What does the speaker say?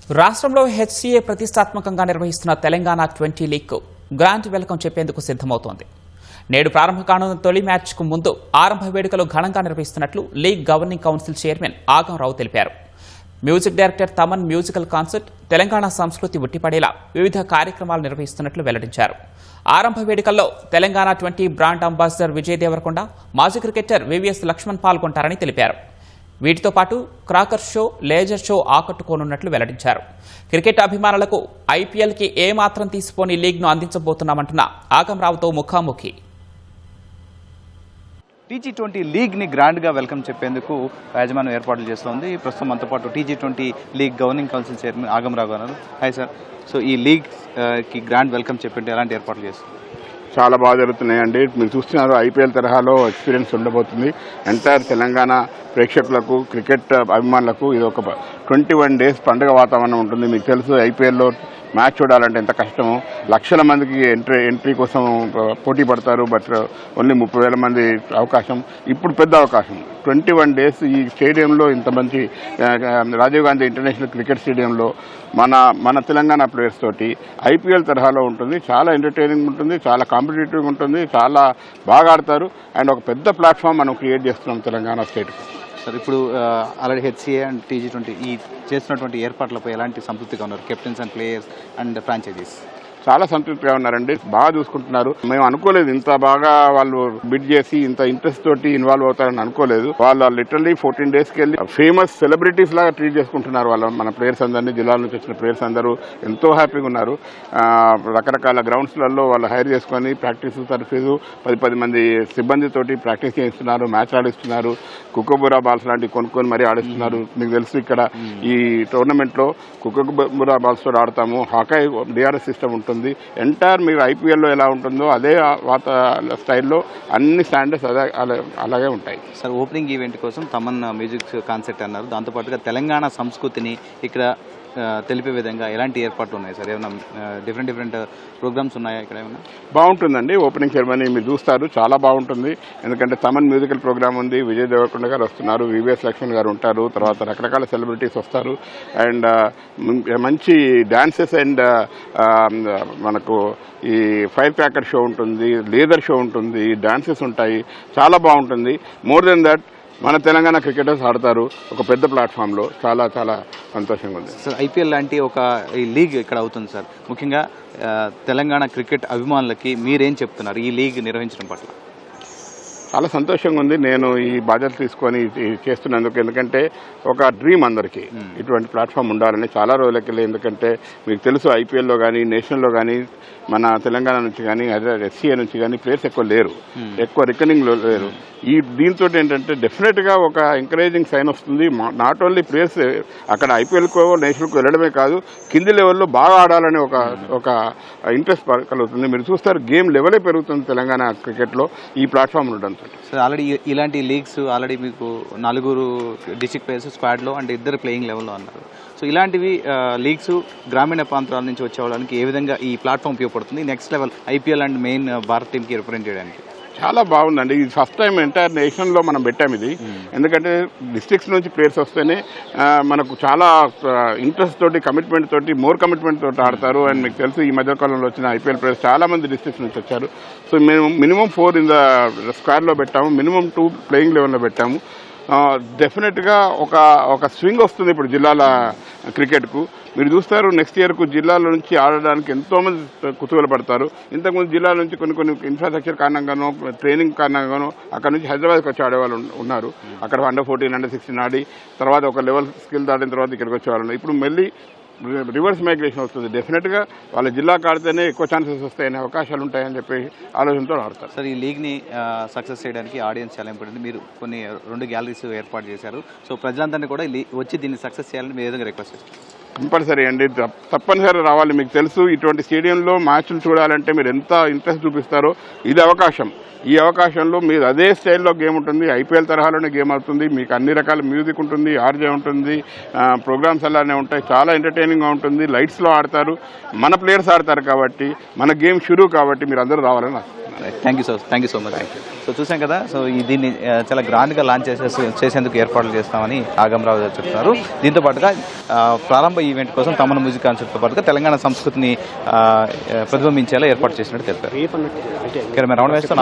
రాష్ట్రంలో హెచ్సీఏ ప్రతిష్టాత్మకంగా నిర్వహిస్తున్న తెలంగాణ 20 లీగ్కు గ్రాండ్ వెల్కమ్ చెప్పేందుకు సిద్ధమవుతోంది. నేడు ప్రారంభ కానున్న తొలి మ్యాచ్కు ముందు ఆరంభ వేడుకలు ఘనంగా నిర్వహిస్తున్నట్లు league governing council chairman Agamrao తెలిపారు. Music director Thaman musical concert, Telangana సంస్కృతి ఉట్టిపడేలా వివిధ కార్యక్రమాలు నిర్వహిస్తున్నట్లు వెల్లడించారు. ఆరంభ వేడుకల్లో తెలంగాణ 20 బ్రాండ్ అంబాసిడర్ విజయ్ దేవరకొండ, మాజీ క్రికెటర్ వివిఎస్ లక్ష్మణ్ పాల్గొంటారని తెలిపారు. వీటితో పాటు క్రాకర్ షో, లేజర్ షో ఆకట్టుకోనున్నట్లు వెల్లడించారు. క్రికెట్ అభిమానులకు ఐపీఎల్కి ఏమాత్రం తీసిపోని లీగ్ను అందించబోతున్నామంటున్న ఆగంరావుతో ముఖాముఖి. టీజీ20 లీగ్ని గ్రాండ్గా వెల్కమ్ చెప్పేందుకు యాజమాన్యం ఏర్పాట్లు చేస్తోంది. ప్రస్తుతం మనతో పాటు టీజీ20 league governing council chairman Agamrao గారు. Hi sir. సో ఈ లీగ్కి గ్రాండ్ వెల్కమ్ చెప్పండి, ఎలాంటి ఏర్పాట్లు చేస్తారు? చాలా బాగా జరుగుతున్నాయండి. మీరు చూస్తున్నారు, ఐపీఎల్ తరహాలో ఎక్స్పీరియన్స్ ఉండబోతుంది. ఎంటైర్ తెలంగాణ ప్రేక్షకులకు, క్రికెట్ అభిమానులకు ఇది ఒక 21 డేస్ పండుగ వాతావరణం ఉంటుంది. మీకు తెలుసు, ఐపీఎల్లో మ్యాచ్ చూడాలంటే ఎంత కష్టమో. లక్షల మందికి ఎంట్రీ కోసం పోటీ పడతారు. బట్ ఓన్లీ 30,000 మంది అవకాశం. ఇప్పుడు పెద్ద అవకాశం 21 డేస్ ఈ స్టేడియంలో, ఇంత మంచి రాజీవ్ గాంధీ ఇంటర్నేషనల్ క్రికెట్ స్టేడియంలో మన తెలంగాణ ప్లేయర్స్ తోటి ఐపీఎల్ తరహాలో ఉంటుంది. చాలా ఎంటర్టైనింగ్ ఉంటుంది, చాలా కాంపిటేటివ్ ఉంటుంది, చాలా బాగా ఆడతారు. అండ్ ఒక పెద్ద ప్లాట్ఫామ్ మనం క్రియేట్ చేస్తున్నాం తెలంగాణ స్టేట్కి. సార్, ఇప్పుడు ఆల్రెడీ హెచ్సీఏ అండ్ టీజీ20 ఈ చేస్తున్నటువంటి ఏర్పాట్లపై ఎలాంటి సంతృప్తిగా ఉన్నారు captains and players and franchises? చాలా సంతృప్తిగా ఉన్నారండి. బాగా చూసుకుంటున్నారు. మేము అనుకోలేదు ఇంత బాగా వాళ్ళు బిడ్ చేసి ఇంత ఇంట్రెస్ట్ తోటి ఇన్వాల్వ్ అవుతారని అనుకోలేదు. వాళ్ళు లిటరల్లీ 14 డేస్కి వెళ్ళి ఫేమస్ సెలబ్రిటీస్ లాగా ట్రీట్ చేసుకుంటున్నారు. మన ప్లేయర్స్ అందరినీ, జిల్లాల నుంచి వచ్చిన ప్లేయర్స్ అందరూ ఎంతో హ్యాపీగా ఉన్నారు. రకరకాల గ్రౌండ్స్లలో వాళ్ళు హైర్ చేసుకొని ప్రాక్టీస్ తరఫీజు 10 మంది సిబ్బందితోటి ప్రాక్టీస్ చేయిస్తున్నారు, మ్యాచ్ ఆడిస్తున్నారు. కుక్కబురా బాల్స్ లాంటివి కొనుక్కొని మరీ ఆడిస్తున్నారు. మీకు తెలుసు, ఇక్కడ ఈ టోర్నమెంట్లో కుక్కబురా బాల్స్ తోటి ఆడతాము. హాకాయ్ డిఆర్ఎస్ సిస్టమ్ ఉంటుంది. ఎంటైర్ మీరు ఐపీఎల్లో ఎలా ఉంటుందో అదే స్టైల్లో అన్ని స్టాండర్డ్స్ అలాగే ఉంటాయి. సార్, ఓపెనింగ్ ఈవెంట్ కోసం తమన్ మ్యూజిక్ కాన్సెప్ట్ అన్నారు. దాంతోపాటుగా తెలంగాణ సంస్కృతిని ఇక్కడ తెలిపే విధంగా ఎలాంటి ఏర్పాట్లు ఉన్నాయి సార్? ఏమైనా డిఫరెంట్ ప్రోగ్రామ్స్ ఉన్నాయా ఇక్కడ? ఏమైనా బాగుంటుందండి. ఓపెనింగ్ సెరమనీ మీరు చూస్తారు, చాలా బాగుంటుంది. ఎందుకంటే తమన్ మ్యూజికల్ ప్రోగ్రామ్ ఉంది, విజయ్ దేవరకొండ గారు వస్తున్నారు, వివిఎస్ లక్ష్మణ్ గారు ఉంటారు, తర్వాత రకరకాల సెలబ్రిటీస్ వస్తారు. అండ్ మంచి డాన్సెస్ అండ్ మనకు ఈ ఫైర్ క్రాకర్ షో ఉంటుంది, లేజర్ షో ఉంటుంది, డాన్సెస్ ఉంటాయి. చాలా బాగుంటుంది. మోర్ దెన్ దట్ మన తెలంగాణ క్రికెటర్స్ ఆడతారు ఒక పెద్ద ప్లాట్ఫామ్లో. చాలా చాలా సంతోషంగా ఉంది సార్. ఐపీఎల్ లాంటి ఒక ఈ లీగ్ ఇక్కడ అవుతుంది సార్. ముఖ్యంగా తెలంగాణ క్రికెట్ అభిమానులకి మీరేం చెప్తున్నారు ఈ లీగ్ నిర్వహించడం పట్ల? చాలా సంతోషంగా ఉంది. నేను ఈ బాధ్యత తీసుకొని చేస్తున్నందుకు. ఎందుకంటే ఒక డ్రీమ్ అందరికీ ఇటువంటి ప్లాట్ఫామ్ ఉండాలని చాలా రోజులకి వెళ్ళి. ఎందుకంటే మీకు తెలుసు, ఐపీఎల్లో కానీ నేషనల్లో కానీ మన తెలంగాణ నుంచి కానీ అదే ఎస్సీఏ నుంచి కానీ ప్లేయర్స్ ఎక్కువ లేరు, ఎక్కువ రికనింగ్ లేరు. దీంతో ఏంటంటే డెఫినెట్గా ఒక ఎంకరేజింగ్ సైన్ వస్తుంది. నాట్ ఓన్లీ ప్లేయర్స్ అక్కడ ఐపీఎల్కో నేషనల్కో వెళ్ళడమే కాదు, కింది లెవెల్లో బాగా ఆడాలని ఒక ఇంట్రెస్ట్ కలుగుతుంది. మీరు చూస్తారు, గేమ్ లెవెలే పెరుగుతుంది తెలంగాణ క్రికెట్లో ఈ ప్లాట్ఫామ్ ఉండడంతో. సార్, ఆల్రెడీ ఇలాంటి లీగ్స్ ఆల్రెడీ మీకు 4 డిస్ట్రిక్ట్ ప్లేయర్స్ స్క్వాడ్లో అంటే 2 ప్లేయింగ్ లెవెల్లో అన్నారు. సో ఇలాంటివి లీగ్స్ గ్రామీణ ప్రాంతాల నుంచి వచ్చే వాళ్ళకి ఏ విధంగా ఈ ప్లాట్ఫామ్ ఉపయోగపడుతుంది next level IPL and main Bharat టీంకి రిప్రజెంట్ చేయడానికి? చాలా బాగుందండి. ఇది ఫస్ట్ టైం ఎంటైర్ నేషన్లో మనం పెట్టాము ఇది. ఎందుకంటే డిస్ట్రిక్ట్స్ నుంచి ప్లేయర్స్ వస్తేనే మనకు చాలా ఇంట్రెస్ట్ తోటి, కమిట్మెంట్ తోటి, మోర్ కమిట్మెంట్ తోటి ఆడతారు. అండ్ మీకు తెలుసు, ఈ మధ్యకాలంలో వచ్చిన ఐపీఎల్ ప్లేయర్స్ చాలా మంది డిస్ట్రిక్ట్స్ నుంచి వచ్చారు. సో మేము మినిమం 4 ఇన్ ద స్క్వాడ్లో పెట్టాము, మినిమం 2 ప్లేయింగ్ లెవెల్లో పెట్టాము. డెఫినెట్గా ఒక స్వింగ్ వస్తుంది ఇప్పుడు జిల్లాల క్రికెట్కు. మీరు చూస్తారు, నెక్స్ట్ ఇయర్కు జిల్లాల నుంచి ఆడడానికి ఎంతోమంది కుతూహల పడతారు. ఇంతకుముందు జిల్లాల నుంచి కొన్ని ఇన్ఫ్రాస్ట్రక్చర్ కారణంగానో, ట్రైనింగ్ కారణంగానో అక్కడ నుంచి హైదరాబాద్కి వచ్చి ఆడేవాళ్ళు ఉన్నారు. అక్కడ under-14, under-16 ఆడి తర్వాత ఒక లెవెల్ స్కిల్ దాటిన తర్వాత ఇక్కడికి వచ్చేవాళ్ళు. ఇప్పుడు మళ్ళీ రివర్స్ మైగ్రేషన్ వస్తుంది. డెఫినెట్గా వాళ్ళ జిల్లాకు ఆడితేనే ఎక్కువ ఛాన్సెస్ వస్తాయనే అవకాశాలు ఉంటాయని చెప్పి ఆలోచనతో ఆడతారు. సార్, ఈ లీగ్ని సక్సెస్ చేయడానికి ఆడియన్స్ చాలా ఇంపార్టెంట్. మీరు కొన్ని 2 గ్యాలరీస్ ఏర్పాటు చేశారు. సో ప్రజలందరినీ కూడా వచ్చి దీన్ని సక్సెస్ చేయాలని మీ విధంగా రిక్వెస్ట్ చేస్తారు? కంపల్సరీ అండి, తప్పనిసరి రావాలి. మీకు తెలుసు, ఇటువంటి స్టేడియంలో మ్యాచ్లు చూడాలంటే మీరు ఎంత ఇంట్రెస్ట్ చూపిస్తారో. ఇది అవకాశం. ఈ అవకాశంలో మీరు అదే స్టైల్లో గేమ్ ఉంటుంది, ఐపీఎల్ తరహాలోనే గేమ్ అవుతుంది. మీకు అన్ని రకాల మ్యూజిక్ ఉంటుంది, ఆర్జే ఉంటుంది, ప్రోగ్రామ్స్ అలానే ఉంటాయి. చాలా ఎంటర్టైనింగ్గా ఉంటుంది. లైట్స్లో ఆడతారు, మన ప్లేయర్స్ ఆడతారు కాబట్టి, మన గేమ్ షురూ కాబట్టి మీరు అందరూ రావాలని thank you so much. So చూసాం కదా, సో దీన్ని చాలా గ్రాండ్గా లాంచ్ చేసేందుకు ఏర్పాట్లు చేస్తామని ఆగమరావు గారు చెప్తున్నారు. దీంతో పాటుగా ప్రారంభ ఈవెంట్ కోసం తమన్ మ్యూజిక్ కాన్సర్ట్తో పాటుగా తెలంగాణ సంస్కృతిని ప్రతిబింబించేలా ఏర్పాటు చేసినట్టు తెలిపారు. రమణ వేస్తాను.